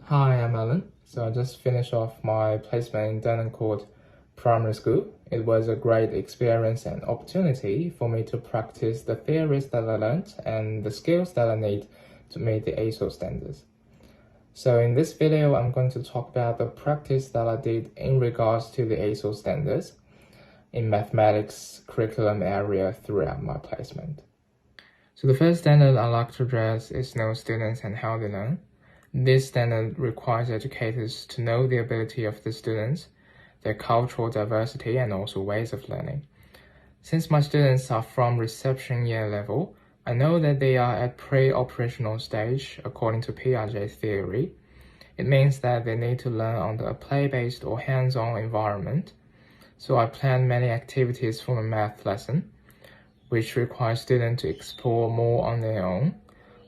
Hi, I'm Alan. So I just finished off my placement in Dunham Court Primary School. It was a great experience and opportunity for me to practice the theories that I learned and the skills that I need to meet the AITSL standards. So in this video, I'm going to talk about the practice that I did in regards to the AITSL standards in mathematics curriculum area throughout my placement. So the first standard I like to address is know students and how they learn. This standard requires educators to know the ability of the students, their cultural diversity, and also ways of learning. Since my students are from reception year level, I know that they are at pre-operational stage according to Piaget theory. It means that they need to learn under a play-based or hands-on environment. So I plan many activities for a math lesson, which requires students to explore more on their own,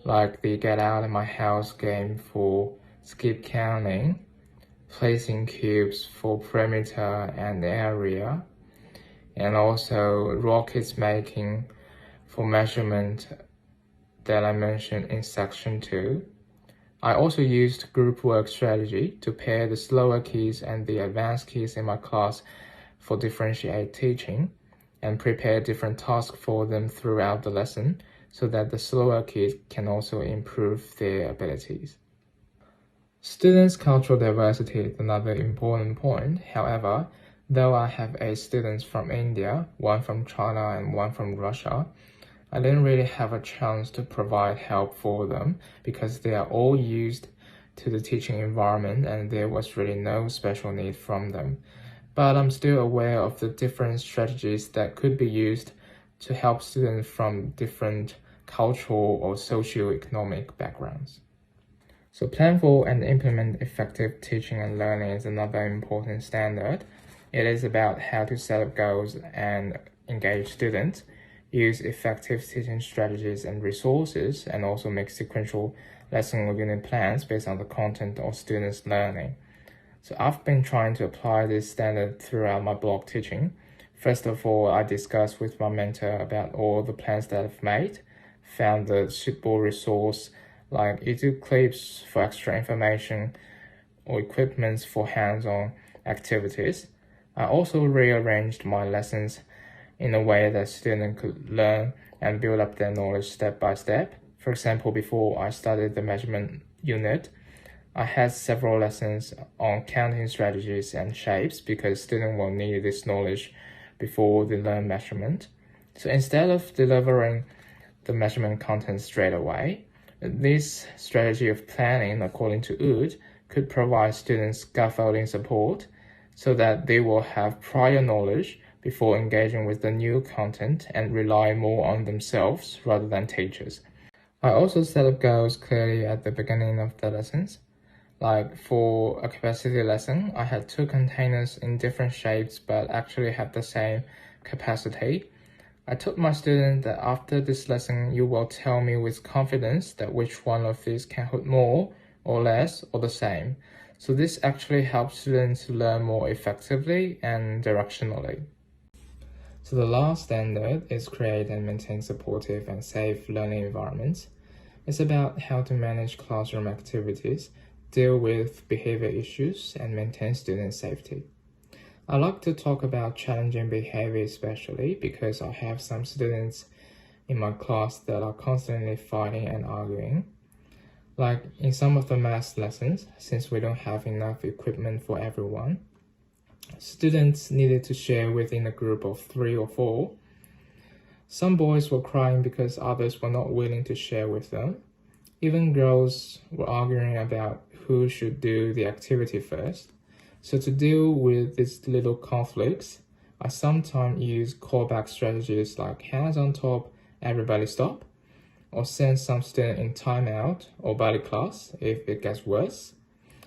like the get out of my house game for skip counting, placing cubes for perimeter and area, and also rockets making for measurement that I mentioned in section 2. I also used group work strategy to pair the slower kids and the advanced kids in my class for differentiated teaching and prepare different tasks for them throughout the lesson so that the slower kids can also improve their abilities. Students' cultural diversity is another important point. However, though I have 8 students from India, 1 from China and 1 from Russia, I didn't really have a chance to provide help for them because they are all used to the teaching environment and there was really no special need from them. But I'm still aware of the different strategies that could be used to help students from different cultural or socio-economic backgrounds. So plan for and implement effective teaching and learning is another important standard. It is about how to set up goals and engage students, use effective teaching strategies and resources, and also make sequential lesson or unit plans based on the content of students' learning. So I've been trying to apply this standard throughout my block teaching. First of all, I discussed with my mentor about all the plans that I've made, found the suitable resource like YouTube clips for extra information or equipments for hands-on activities. I also rearranged my lessons in a way that students could learn and build up their knowledge step by step. For example, before I started the measurement unit, I had several lessons on counting strategies and shapes because students will need this knowledge before they learn measurement. So instead of delivering the measurement content straight away, this strategy of planning according to UD could provide students scaffolding support so that they will have prior knowledge before engaging with the new content and rely more on themselves rather than teachers. I also set up goals clearly at the beginning of the lessons. Like for a capacity lesson, I had 2 containers in different shapes but actually have the same capacity. I told my students that after this lesson, you will tell me with confidence that which one of these can hold more or less or the same. So this actually helps students to learn more effectively and directionally. So the last standard is create and maintain supportive and safe learning environments. It's about how to manage classroom activities, deal with behavior issues, and maintain student safety. I like to talk about challenging behavior especially because I have some students in my class that are constantly fighting and arguing. Like in some of the math lessons, since we don't have enough equipment for everyone, students needed to share within a group of 3 or 4. Some boys were crying because others were not willing to share with them. Even girls were arguing about who should do the activity first. So to deal with these little conflicts, I sometimes use callback strategies like hands on top, everybody stop, or send some student in timeout or body class if it gets worse.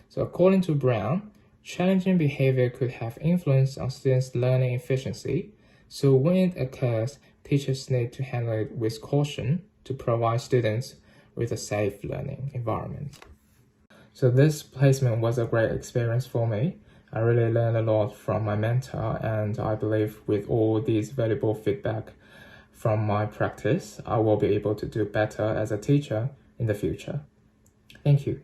So according to Brown, challenging behavior could have influence on students' learning efficiency. So when it occurs, teachers need to handle it with caution to provide students with a safe learning environment. So this placement was a great experience for me. I really learned a lot from my mentor, and I believe with all these valuable feedback from my practice, I will be able to do better as a teacher in the future. Thank you.